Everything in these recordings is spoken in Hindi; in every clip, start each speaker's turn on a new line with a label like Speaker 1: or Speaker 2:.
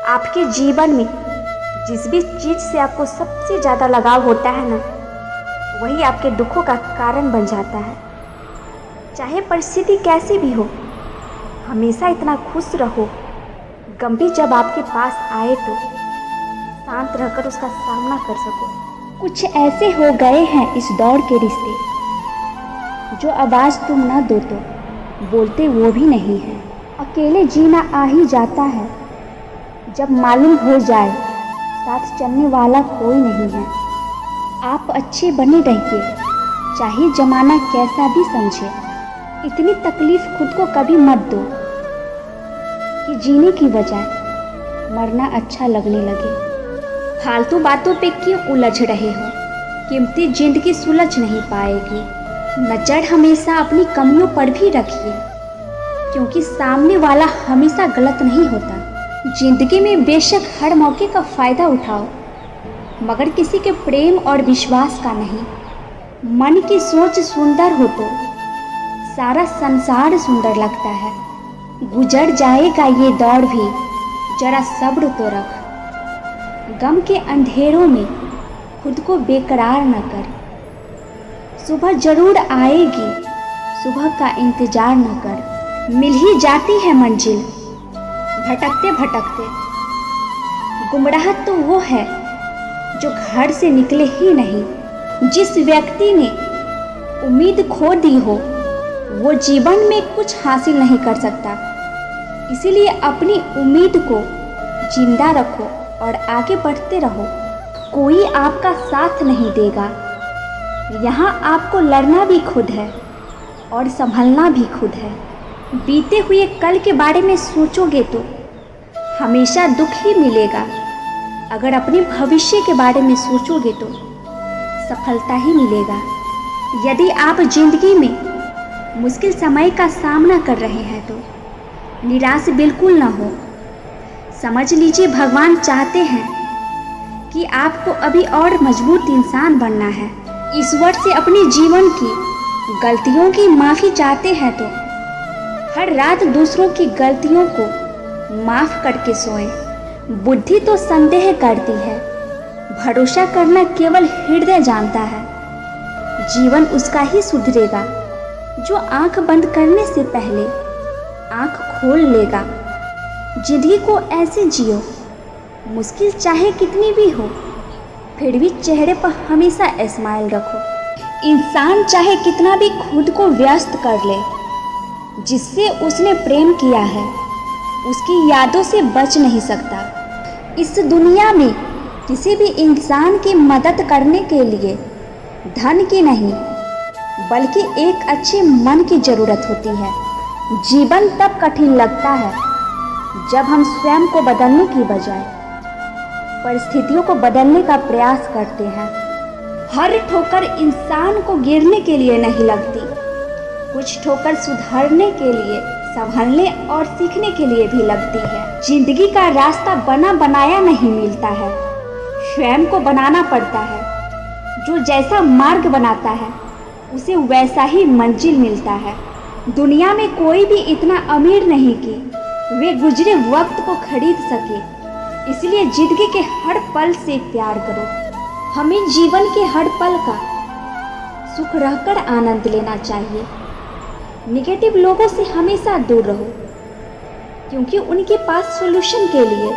Speaker 1: आपके जीवन में जिस भी चीज़ से आपको सबसे ज़्यादा लगाव होता है ना, वही आपके दुखों का कारण बन जाता है। चाहे परिस्थिति कैसी भी हो, हमेशा इतना खुश रहो, गम भी जब आपके पास आए तो शांत रहकर उसका सामना कर सको। कुछ ऐसे हो गए हैं इस दौर के रिश्ते, जो आवाज़ तुम न दो तो बोलते वो भी नहीं है। अकेले जीना आ ही जाता है जब मालूम हो जाए साथ चलने वाला कोई नहीं है। आप अच्छे बने रहिए, चाहे जमाना कैसा भी समझे। इतनी तकलीफ खुद को कभी मत दो कि जीने की बजाय मरना अच्छा लगने लगे। फालतू बातों पे क्यों उलझ रहे हो? कीमती जिंदगी सुलझ नहीं पाएगी। नज़र हमेशा अपनी कमियों पर भी रखिए, क्योंकि सामने वाला हमेशा गलत नहीं होता। जिंदगी में बेशक हर मौके का फ़ायदा उठाओ, मगर किसी के प्रेम और विश्वास का नहीं। मन की सोच सुंदर हो तो सारा संसार सुंदर लगता है। गुजर जाएगा ये दौर भी, जरा सब्र तो रख। गम के अंधेरों में खुद को बेकरार न कर। सुबह जरूर आएगी, सुबह का इंतजार न कर। मिल ही जाती है मंजिल भटकते भटकते। गुमराह तो वो है जो घर से निकले ही नहीं। जिस व्यक्ति ने उम्मीद खो दी हो, वो जीवन में कुछ हासिल नहीं कर सकता। इसीलिए अपनी उम्मीद को जिंदा रखो और आगे बढ़ते रहो। कोई आपका साथ नहीं देगा। यहाँ आपको लड़ना भी खुद है और संभलना भी खुद है। बीते हुए कल के बारे में सोचोगे तो हमेशा दुख ही मिलेगा। अगर अपने भविष्य के बारे में सोचोगे तो सफलता ही मिलेगा। यदि आप जिंदगी में मुश्किल समय का सामना कर रहे हैं तो निराश बिल्कुल ना हो। समझ लीजिए, भगवान चाहते हैं कि आपको अभी और मजबूत इंसान बनना है। ईश्वर से अपने जीवन की गलतियों की माफ़ी चाहते हैं तो हर रात दूसरों की गलतियों को माफ़ करके सोएं। बुद्धि तो संदेह करती है, भरोसा करना केवल हृदय जानता है। जीवन उसका ही सुधरेगा जो आंख बंद करने से पहले आंख खोल लेगा। जिंदगी को ऐसे जियो, मुश्किल चाहे कितनी भी हो, फिर भी चेहरे पर हमेशा स्माइल रखो। इंसान चाहे कितना भी खुद को व्यस्त कर ले, जिससे उसने प्रेम किया है उसकी यादों से बच नहीं सकता। इस दुनिया में किसी भी इंसान की मदद करने के लिए धन की नहीं, बल्कि एक अच्छे मन की ज़रूरत होती है। जीवन तब कठिन लगता है जब हम स्वयं को बदलने की बजाय परिस्थितियों को बदलने का प्रयास करते हैं। हर ठोकर इंसान को गिरने के लिए नहीं लगती। कुछ ठोकर सुधरने के लिए, संभलने और सीखने के लिए भी लगती है। जिंदगी का रास्ता बना बनाया नहीं मिलता है, स्वयं को बनाना पड़ता है। जो जैसा मार्ग बनाता है उसे वैसा ही मंजिल मिलता है। दुनिया में कोई भी इतना अमीर नहीं कि वे गुजरे वक्त को खरीद सके। इसलिए जिंदगी के हर पल से प्यार करो। हमें जीवन के हर पल का सुख रहकर आनंद लेना चाहिए। नेगेटिव लोगों से हमेशा दूर रहो, क्योंकि उनके पास सॉल्यूशन के लिए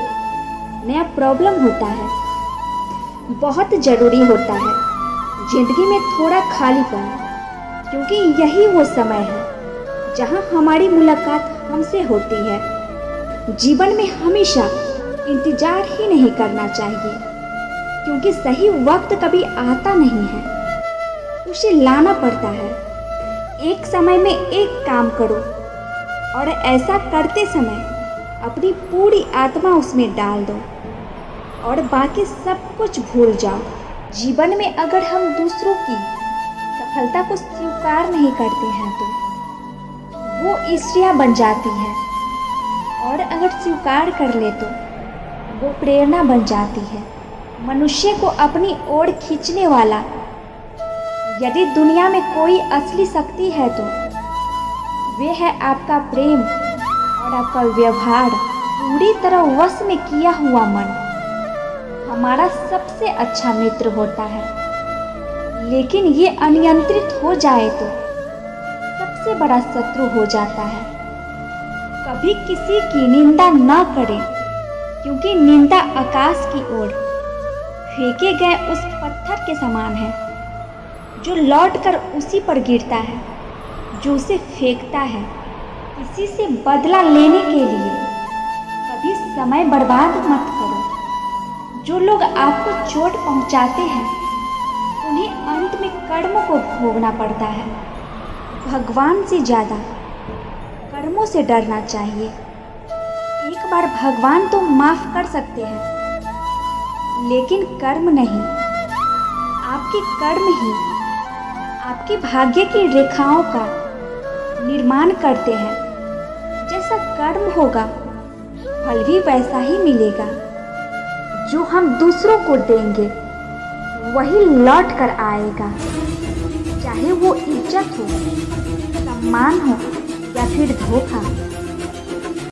Speaker 1: नया प्रॉब्लम होता है। बहुत ज़रूरी होता है जिंदगी में थोड़ा खालीपन, क्योंकि यही वो समय है जहां हमारी मुलाकात हमसे होती है। जीवन में हमेशा इंतज़ार ही नहीं करना चाहिए, क्योंकि सही वक्त कभी आता नहीं है, उसे लाना पड़ता है। एक समय में एक काम करो और ऐसा करते समय अपनी पूरी आत्मा उसमें डाल दो और बाकी सब कुछ भूल जाओ। जीवन में अगर हम दूसरों की सफलता को स्वीकार नहीं करते हैं तो वो ईर्ष्या बन जाती है, और अगर स्वीकार कर ले तो वो प्रेरणा बन जाती है। मनुष्य को अपनी ओर खींचने वाला यदि दुनिया में कोई असली शक्ति है तो वे है आपका प्रेम और आपका व्यवहार।
Speaker 2: पूरी तरह वश में किया हुआ मन हमारा सबसे अच्छा मित्र होता है, लेकिन ये अनियंत्रित हो जाए तो सबसे बड़ा शत्रु हो जाता है। कभी किसी की निंदा न करें, क्योंकि निंदा आकाश की ओर फेंके गए उस पत्थर के समान है जो लौटकर उसी पर गिरता है जो उसे फेंकता है। किसी से बदला लेने के लिए कभी समय बर्बाद मत करो। जो लोग आपको चोट पहुंचाते हैं उन्हें अंत में कर्मों को भोगना पड़ता है। भगवान से ज़्यादा कर्मों से डरना चाहिए। एक बार भगवान तो माफ़ कर सकते हैं, लेकिन कर्म नहीं। आपके कर्म ही आपके भाग्य की रेखाओं का निर्माण करते हैं। जैसा कर्म होगा फल भी वैसा ही मिलेगा। जो हम दूसरों को देंगे वही लौट कर आएगा, चाहे वो इज्जत हो, सम्मान हो या फिर धोखा।